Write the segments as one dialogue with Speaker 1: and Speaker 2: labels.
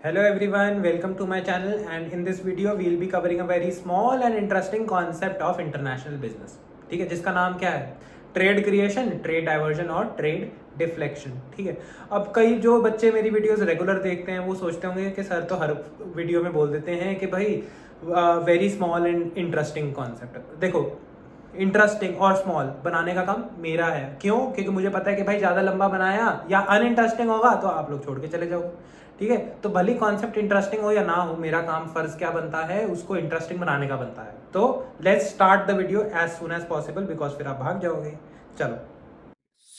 Speaker 1: Hello everyone, welcome to my channel, and in this video we will be covering a very small and interesting concept of international business. ठीक है, जिसका नाम क्या है? Trade creation, trade diversion और trade deflection. ठीक है. अब कई जो बच्चे मेरी वीडियोस रेगुलर देखते हैं वो सोचते होंगे कि सर तो हर वीडियो में बोल देते हैं कि भाई very small and interesting concept. देखो, इंटरेस्टिंग और स्मॉल बनाने का काम मेरा है. क्यों? क्योंकि मुझे पता है कि भाई ज़्यादा लंबा बनाया या अनइंटरेस्टिंग होगा तो आप लोग छोड़ के चले जाओगे. ठीक है, तो भले कॉन्सेप्ट इंटरेस्टिंग हो या ना हो, मेरा काम फर्ज क्या बनता है, उसको इंटरेस्टिंग बनाने का बनता है. तो let's start the video as soon as possible, because फिर आप भाग जाओगे. चलो.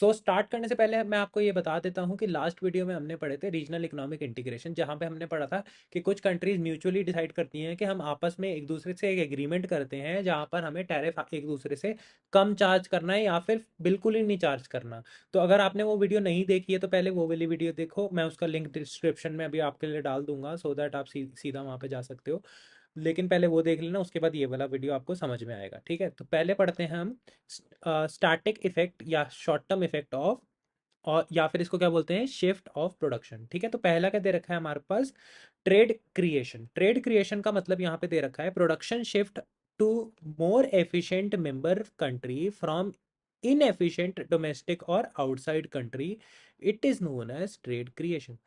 Speaker 1: स्टार्ट करने से पहले मैं आपको ये बता देता हूँ कि लास्ट वीडियो में हमने पढ़े थे रीजनल इकोनॉमिक इंटीग्रेशन, जहाँ पे हमने पढ़ा था कि कुछ कंट्रीज म्यूचुअली डिसाइड करती हैं कि हम आपस में एक दूसरे से एक एग्रीमेंट करते हैं जहाँ पर हमें टैरिफ एक दूसरे से कम चार्ज करना है या फिर बिल्कुल ही नहीं चार्ज करना. तो अगर आपने वो वीडियो नहीं देखी है तो पहले वो वाली वीडियो देखो. मैं उसका लिंक डिस्क्रिप्शन में अभी आपके लिए डाल दूंगा सो दैट आप सीधा वहाँ पे जा सकते हो. लेकिन पहले वो देख लेना, उसके बाद ये वाला वीडियो आपको समझ में आएगा. ठीक है, तो पहले पढ़ते हैं हम स्टैटिक इफेक्ट या शॉर्ट टर्म इफेक्ट ऑफ, और या फिर इसको क्या बोलते हैं, शिफ्ट ऑफ प्रोडक्शन. ठीक है, तो पहला क्या दे रखा है हमारे पास? Trade creation. ट्रेड क्रिएशन का मतलब यहाँ पे दे रखा है production shift to more efficient member country from inefficient domestic और outside country. It is known as trade creation.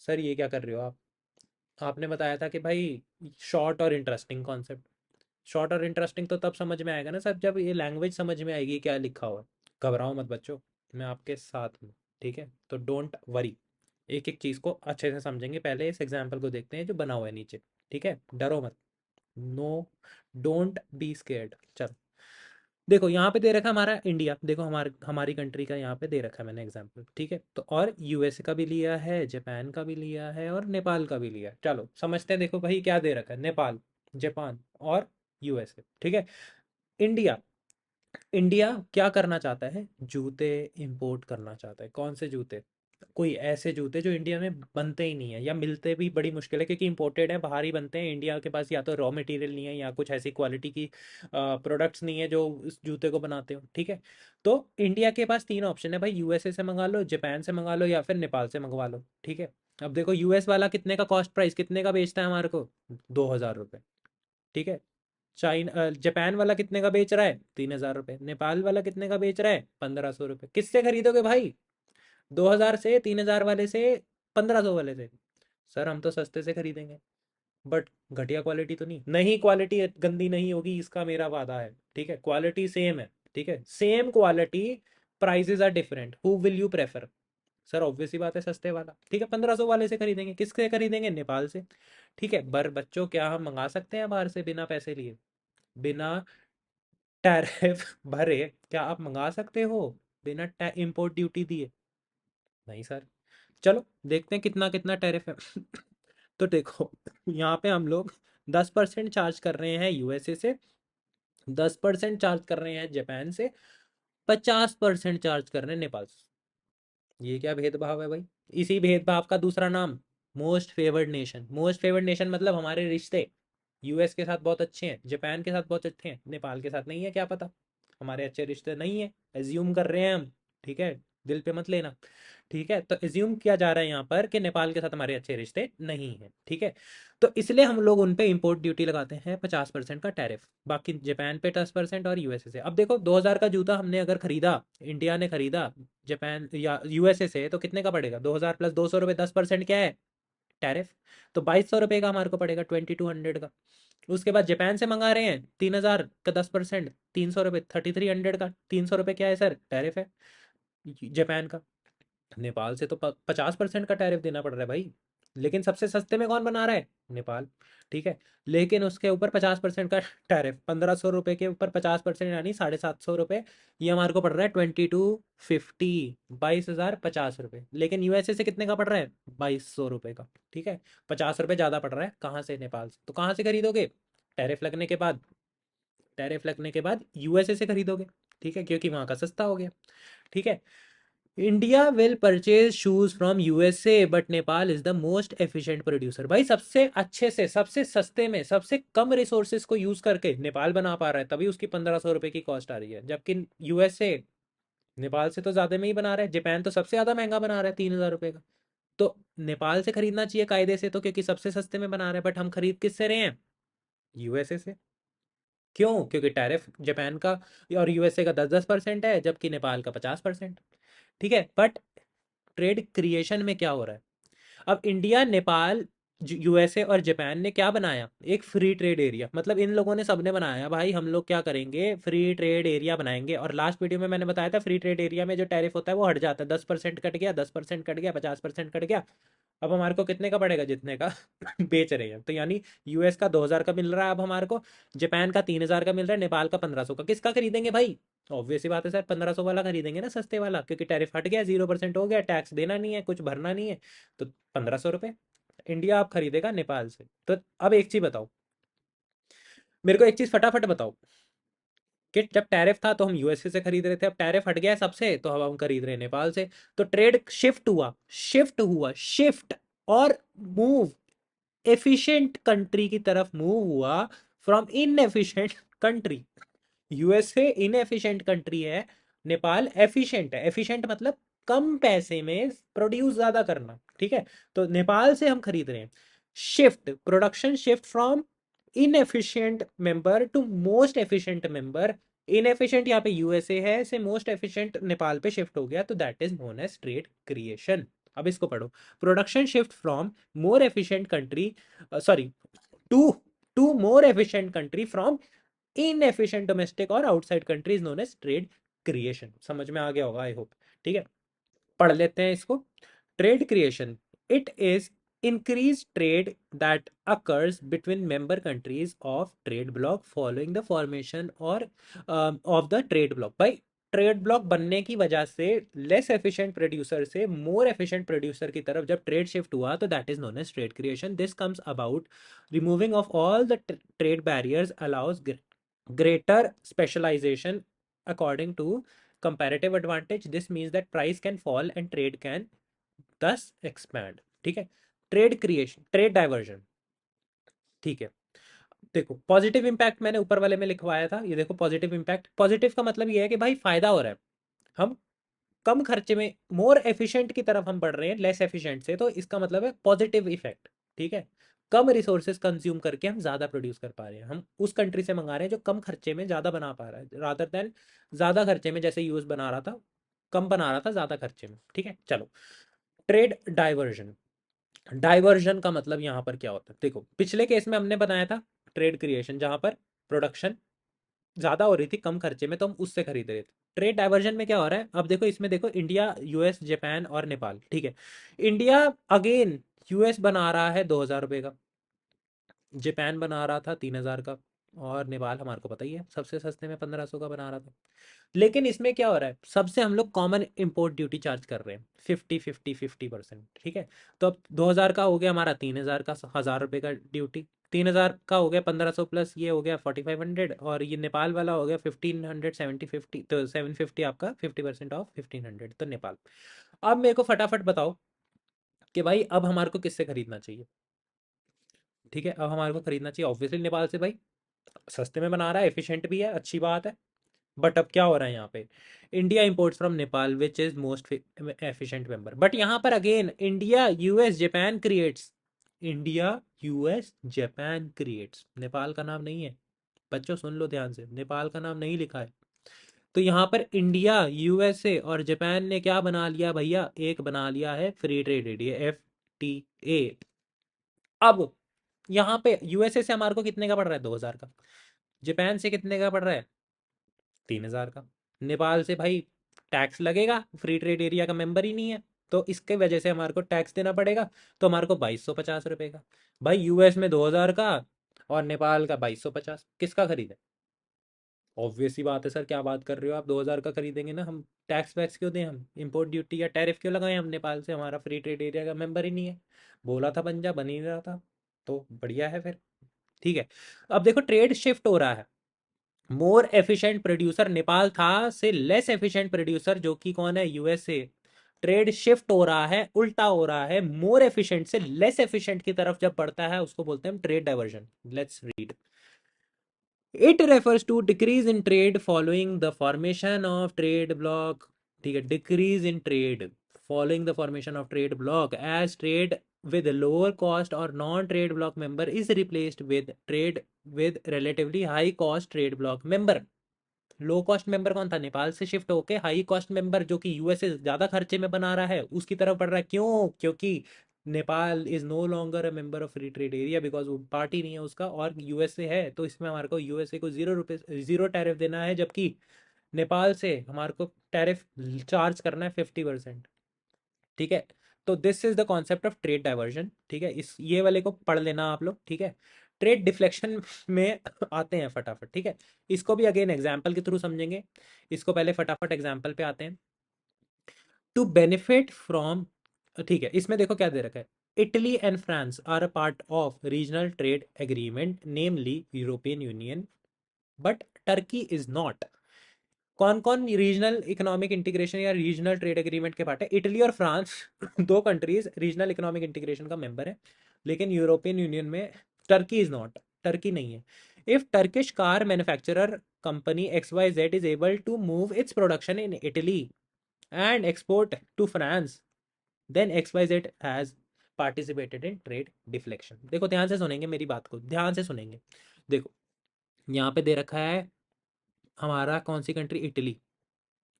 Speaker 1: Sir ये क्या कर रहे हो आप? आपने बताया था कि भाई शॉर्ट और इंटरेस्टिंग कॉन्सेप्ट. शॉर्ट और इंटरेस्टिंग तो तब समझ में आएगा ना सर जब ये लैंग्वेज समझ में आएगी क्या लिखा हुआ है. घबराओ मत बच्चों, मैं आपके साथ हूँ. ठीक है, तो डोंट वरी, एक एक चीज़ को अच्छे से समझेंगे. पहले इस एग्जाम्पल को देखते हैं जो बना हुआ है नीचे. ठीक है, डरो मत. No, don't be scared. चलो देखो, यहाँ पे दे रखा है हमारा इंडिया. देखो हमारे हमारी कंट्री का यहाँ पे दे रखा है मैंने एग्जाम्पल. ठीक है, तो और यूएसए का भी लिया है, जापान का भी लिया है और नेपाल का भी लिया है. चलो समझते हैं. देखो भाई क्या दे रखा है, नेपाल, जापान और यूएसए. ठीक है. इंडिया, इंडिया क्या करना चाहता है? जूते इंपोर्ट करना चाहता है. कौन से जूते? कोई ऐसे जूते जो इंडिया में बनते ही नहीं है या मिलते भी बड़ी मुश्किल है, क्योंकि इंपोर्टेड है, बाहर ही बनते हैं. इंडिया के पास या तो रॉ मटेरियल नहीं है या कुछ ऐसी क्वालिटी की प्रोडक्ट्स नहीं है जो इस जूते को बनाते हो. ठीक है, तो इंडिया के पास तीन ऑप्शन है भाई. यूएसए से मंगा लो, जापान से मंगा लो या फिर नेपाल से मंगवा लो. ठीक है, अब देखो यूएस वाला कितने का कॉस्ट प्राइस कितने का बेचता है हमारे को? 2,000 रुपये. ठीक है. जापान वाला कितने का बेच रहा है? 3,000 रुपये. नेपाल वाला कितने का बेच रहा है? 1,500 रुपये. किससे खरीदोगे भाई? 2,000 से, 3,000 वाले से, 1,500 वाले से? सर हम तो सस्ते से खरीदेंगे, बट घटिया क्वालिटी तो नहीं. नहीं, क्वालिटी गंदी नहीं होगी इसका मेरा वादा है. ठीक है, क्वालिटी सेम है. ठीक है, same quality, prices are different. Who will you prefer? Sir obvious ही बात है सस्ते वाला. ठीक है, 1,500 वाले से खरीदेंगे. किससे खरीदेंगे? नेपाल से. ठीक है, बर बच्चों क्या हम मंगा सकते हैं बाहर से बिना पैसे लिए, बिना टैरिफ भरे? क्या आप मंगा सकते हो बिना इंपोर्ट ड्यूटी दिए? नहीं सर. चलो देखते हैं कितना कितना टैरिफ है. तो देखो यहाँ पे हम लोग 10% चार्ज कर रहे हैं यूएसए से, 10% चार्ज कर रहे हैं जापान से, 50% चार्ज कर रहे हैं नेपाल से. ये क्या भेदभाव है भाई? इसी भेदभाव का दूसरा नाम most favoured nation. Most favoured nation मतलब हमारे रिश्ते यूएस के साथ बहुत अच्छे हैं, जापान के साथ बहुत अच्छे हैं, नेपाल के साथ नहीं है. क्या पता हमारे अच्छे रिश्ते नहीं है, एज्यूम कर रहे हैं हम. ठीक है, दिल पे मत लेना. ठीक है, तो एज्यूम किया जा रहा है यहाँ पर कि नेपाल के साथ हमारे अच्छे रिश्ते नहीं हैं. ठीक है, तो इसलिए हम लोग उन पे इंपोर्ट ड्यूटी लगाते हैं 50% का टैरिफ, बाकी जापान पे 10% और यूएसए से. अब देखो 2,000 का जूता हमने अगर खरीदा, इंडिया ने खरीदा जापान या यूएसए से, तो कितने का पड़ेगा? 2,000 प्लस 200 रुपये, 10% क्या है? टैरिफ. तो 2,200 रुपये का हमारे को पड़ेगा, 2,200 का. उसके बाद जापान से मंगा रहे हैं 3,000 का 10%, 300 रुपये, 3,300 का. 300 रुपये क्या है सर? टैरिफ है जापान का. नेपाल से तो 50% का टैरिफ देना पड़ रहा है भाई. लेकिन सबसे सस्ते में कौन बना रहा है? नेपाल. ठीक है, लेकिन उसके ऊपर 50% का टैरिफ, 1,500 रुपये के ऊपर 50%, यानी 750 रुपये. ये हमारे को पड़ रहा है 2,250, 22,050 रुपये. लेकिन यूएसए से कितने का पड़ रहा है? 2,200 रुपये का. ठीक है, 50 रुपये ज़्यादा पड़ रहा है. कहाँ से? नेपाल से. तो कहाँ से खरीदोगे? टैरिफ लगने के बाद, टैरिफ लगने के बाद यूएसए से खरीदोगे. ठीक है, क्योंकि वहाँ का सस्ता हो गया. ठीक है. India will purchase shoes from USA but Nepal is the most efficient producer. भाई सबसे अच्छे से, सबसे सस्ते में, सबसे कम रिसोर्सेज को यूज करके नेपाल बना पा रहा है, तभी उसकी 1,500 रुपये की कॉस्ट आ रही है. जबकि यूएसए नेपाल से तो ज्यादा में ही बना रहा है. जापान तो सबसे ज्यादा महंगा बना रहा है, 3,000 रुपये का. तो नेपाल से खरीदना चाहिए कायदे से, तो क्योंकि सबसे सस्ते में बना रहे हैं, बट हम खरीद किससे रहे हैं? यूएसए से। क्यों? क्योंकि टैरिफ जापान का और यूएसए का 10-10% है, जबकि नेपाल का 50%। ठीक है, बट ट्रेड क्रिएशन में क्या हो रहा है? अब इंडिया, नेपाल, यूएसए और जापान ने क्या बनाया? एक फ्री ट्रेड एरिया। मतलब इन लोगों ने सबने बनाया भाई हम लोग क्या करेंगे, फ्री ट्रेड एरिया बनाएंगे। और लास्ट वीडियो में मैंने बताया था फ्री ट्रेड एरिया में जो टैरिफ होता है वो हट जाता है, 10% कट गया, 10% कट गया, 50% कट गया। अब हमारे को कितने का पड़ेगा? जितने का बेच रहे हैं। तो यानी यूएस का 2000 का मिल रहा है अब हमारे को, जापान का 3000 का मिल रहा है, नेपाल का 1500 का। किसका खरीदेंगे भाई? ऑब्वियस सी बात है सर, 1500 वाला खरीदेंगे ना, सस्ते वाला, क्योंकि टैरिफ हट गया, 0% हो गया, टैक्स देना नहीं है, कुछ भरना नहीं है। तो 1500 रुपये इंडिया आप खरीदेगा नेपाल से। तो अब एक चीज बताओ मेरे को, एक चीज फटाफट बताओ कि जब टैरिफ था तो हम यूएसए से खरीद रहे थे, अब टैरिफ हट गया है सबसे, तो अब हम खरीद रहे हैं नेपाल से। तो ट्रेड शिफ्ट और मूव एफिशिएंट कंट्री की तरफ मूव हुआ from inefficient country. USA inefficient country है, नेपाल एफिशिएंट है। एफिशिएंट मतलब कम पैसे में प्रोड्यूस ज्यादा करना। ठीक है, तो नेपाल से हम खरीद रहे हैं। Shift, production shift from inefficient member to most efficient member. Inefficient यहाँ पे यूएसए है, से मोस्ट एफिशिएंट नेपाल पे शिफ्ट हो गया, तो that is known as trade creation. अब इसको पढ़ो, production shift from more efficient country, sorry, to to more efficient country from inefficient domestic और outside countries, known as trade creation. समझ में आ गया होगा आई होप। ठीक है, पढ़ लेते हैं इसको। Trade creation, it is increased trade that occurs between member countries of trade bloc following the formation or of the trade bloc। भाई ट्रेड ब्लॉक बनने की वजह से लेस एफिशिएंट प्रोड्यूसर से मोर एफिशिएंट प्रोड्यूसर की तरफ जब ट्रेड शिफ्ट हुआ, तो that is known as trade creation. This comes about removing of all the trade barriers, allows greater specialization according to comparative advantage। This means that price can fall and trade can thus expand। ठीक है, trade creation, trade diversion. ठीक है, देखो positive impact मैंने ऊपर वाले में लिखवाया था, ये देखो पॉजिटिव इंपैक्ट। पॉजिटिव का मतलब ये है कि भाई फायदा हो रहा है, हम कम खर्चे में मोर एफिशिएंट की तरफ हम बढ़ रहे हैं लेस एफिशिएंट से, तो इसका मतलब है पॉजिटिव इफेक्ट। ठीक है, कम रिसोर्सेज कंज्यूम करके हम ज्यादा प्रोड्यूस कर पा रहे हैं, हम उस कंट्री से मंगा रहे हैं जो कम खर्चे में ज्यादा बना पा रहा है, रादर देन ज्यादा खर्चे में, जैसे यूएस बना रहा था, कम बना रहा था ज्यादा खर्चे में। ठीक है, चलो ट्रेड डाइवर्जन। डाइवर्जन का मतलब यहाँ पर क्या होता है? देखो पिछले केस में हमने बनाया था ट्रेड क्रिएशन, जहां पर प्रोडक्शन ज्यादा हो रही थी कम खर्चे में, तो हम उससे खरीद रहे थे। ट्रेड डाइवर्जन में क्या हो रहा है? अब देखो इसमें, देखो इंडिया, यूएस, जापान और नेपाल। ठीक है, इंडिया अगेन यूएस बना रहा है 2000 रुपये का, जापान बना रहा था 3000 का, और नेपाल हमारे को पता ही है सबसे सस्ते में 1500 का बना रहा था। लेकिन इसमें क्या हो रहा है, सबसे हम लोग कॉमन इंपोर्ट ड्यूटी चार्ज कर रहे हैं 50-50-50%। ठीक है, तो अब 2000 का हो गया हमारा 3000 का, 1000 रुपये का ड्यूटी, 3000 का हो गया 1500 प्लस ये हो गया 4500, और ये नेपाल वाला हो गया 1500, 70-50, तो 750 आपका 50% ऑफ 1500, तो नेपाल। अब मेरे को फटाफट बताओ कि भाई अब हमारे को किससे खरीदना चाहिए? ठीक है, अब हमारे को खरीदना चाहिए ऑब्वियसली नेपाल से भाई, सस्ते में बना रहा है, एफिशिएंट भी है, अच्छी बात है। बट अब क्या हो रहा है यहाँ पे, India imports from Nepal which is most efficient member. But यहाँ पर again India US Japan creates, India US Japan creates, Nepal का नाम नहीं है। बच्चों सुन लो ध्यान से, नेपाल का नाम नहीं लिखा है। तो यहाँ पर इंडिया, यूएसए और जापान ने क्या बना लिया भैया? एक बना लिया है फ्री ट्रेड एरिया, FTA। अब यहाँ पे यूएसए से हमारे को कितने का पड़ रहा है? 2000 का। जापान से कितने का पड़ रहा है? 3000 का। नेपाल से भाई टैक्स लगेगा, फ्री ट्रेड एरिया का मेंबर ही नहीं है, तो इसके वजह से हमारे को टैक्स देना पड़ेगा, तो हमारे को 2250 रुपये का। भाई यूएस में 2000 का और नेपाल का 2250, किसका खरीदे? ऑब्वियस ही बात है सर, क्या बात कर रहे हो आप, 2000 का खरीदेंगे ना हम। टैक्स वैक्स क्यों दें हम, इंपोर्ट ड्यूटी या टैरिफ क्यों लगाएं हम नेपाल से? हमारा फ्री ट्रेड एरिया का मेंबर ही नहीं है, बोला था बन जा, बन ही नहीं रहा था, तो बढ़िया है फिर। ठीक है, अब देखो ट्रेड शिफ्ट हो रहा है, मोर एफिशिएंट प्रोड्यूसर नेपाल था से लेस एफिशिएंट प्रोड्यूसर, जो कि कौन है? यूएसए। ट्रेड शिफ्ट हो रहा है, उल्टा हो रहा है, मोर एफिशिएंट से लेस एफिशिएंट की तरफ जब बढ़ता है उसको बोलते हैं trade diversion. Let's read. It refers to decrease in trade following the formation of trade block. ठीक है, decrease in trade following the formation of trade bloc as trade with lower cost or non-trade bloc member is replaced with trade with relatively high cost trade bloc member. Low cost member कौन था? नेपाल से shift होके high cost member जो कि USA ज्यादा खर्चे में बना रहा है उसकी तरफ बढ़ रहा है। क्यों? क्योंकि Nepal is no longer a member of free trade area because वो पार्टी नहीं है उसका और यूएसए है, तो इसमें हमारे को यूएसए को जीरो टैरिफ देना है, जबकि नेपाल से हमारे को टैरिफ चार्ज करना है 50%। ठीक है, तो this is the concept of trade diversion. ठीक है, इस ये वाले को पढ़ लेना आप लोग। ठीक है, ट्रेड डिफ्लेक्शन में आते हैं फटाफट। ठीक है, इसको भी अगेन एग्जाम्पल के थ्रू समझेंगे। इसको पहले फटाफट एग्जाम्पल पे आते हैं। टू बेनिफिट फ्रॉम, ठीक है, इसमें देखो क्या दे रखा है। Italy and France are a part of regional trade agreement namely European Union but Turkey is not. कौन कौन रीजनल इकोनॉमिक इंटीग्रेशन या रीजनल ट्रेड एग्रीमेंट के पार्ट है? इटली और फ्रांस दो कंट्रीज रीजनल इकोनॉमिक इंटीग्रेशन का मेंबर है, लेकिन यूरोपियन यूनियन में टर्की इज नॉट, टर्की नहीं है। If Turkish car manufacturer company XYZ is able to move its production in Italy and export to France then XYZ has participated in trade deflection. देखो ध्यान से सुनेंगे मेरी बात को, ध्यान से सुनेंगे। देखो यहाँ पे दे रखा है हमारा कौन सी कंट्री? इटली।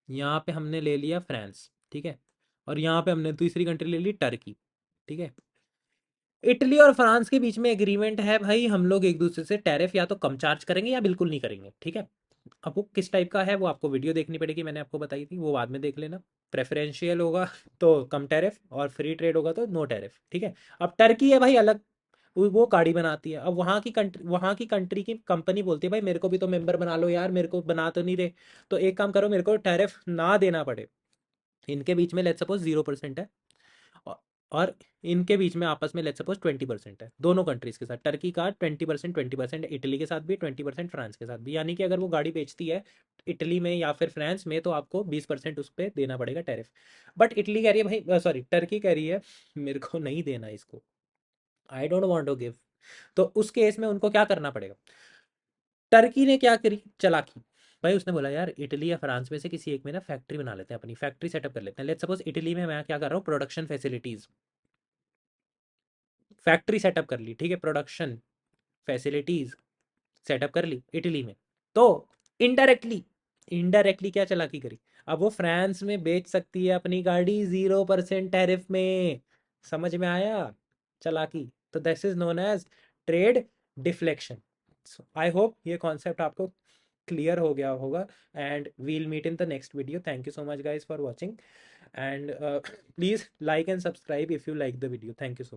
Speaker 1: यहाँ पे हमने ले लिया फ्रांस। ठीक है, और यहाँ पे हमने तीसरी कंट्री ले ली टर्की। ठीक है, इटली और फ्रांस के बीच में एग्रीमेंट है भाई, हम लोग एक दूसरे से टैरिफ या तो कम चार्ज करेंगे या बिल्कुल नहीं करेंगे। ठीक है, अब वो किस टाइप का है वो आपको वीडियो देखनी पड़ेगी, मैंने आपको बताई थी, वो बाद में देख लेना। प्रेफरेंशियल होगा तो कम टैरिफ और फ्री ट्रेड होगा तो नो टैरिफ। ठीक है, अब टर्की है भाई अलग, वो गाड़ी बनाती है। अब वहाँ की कंट्री की कंपनी बोलती है भाई मेरे को भी तो मेंबर बना लो यार, मेरे को बना तो नहीं रहे, तो एक काम करो मेरे को टैरिफ ना देना पड़े। इनके बीच में लेट्स सपोज 0% है औ- और इनके बीच में आपस में लेट्स सपोज 20% है, दोनों कंट्रीज के साथ। टर्की का 20%, 20% इटली के साथ भी, 20% फ्रांस के साथ भी। यानी कि अगर वो गाड़ी बेचती है इटली में या फिर फ्रांस में तो आपको 20% उस पर देना पड़ेगा टैरिफ। बट इटली कह रही है भाई, सॉरी टर्की कह रही है मेरे को नहीं देना इसको, I don't want to give. तो उस केस में उनको क्या करना पड़ेगा? टर्की ने क्या करी चालाकी, भाई उसने बोला यार इटली या फ्रांस में से किसी एक में ना फैक्ट्री बना लेते हैं, अपनी फैक्ट्री सेटअप कर लेते हैं। लेट्स सपोज इटली में मैं क्या कर रहा हूँ, प्रोडक्शन फैसिलिटीज, फैक्ट्री सेटअप कर ली। ठीक है, प्रोडक्शन फैसिलिटीज सेटअप कर ली इटली में, तो इनडायरेक्टली, इनडायरेक्टली क्या चालाकी करी, अब वो फ्रांस में बेच सकती है अपनी गाड़ी 0% टैरिफ में। समझ में आया चालाकी? तो this is known as trade deflection. I hope ये कॉन्सेप्ट आपको क्लियर हो गया होगा and we'll meet in the next video. Thank you so much guys for watching and please like and subscribe if you like the video. Thank you so much.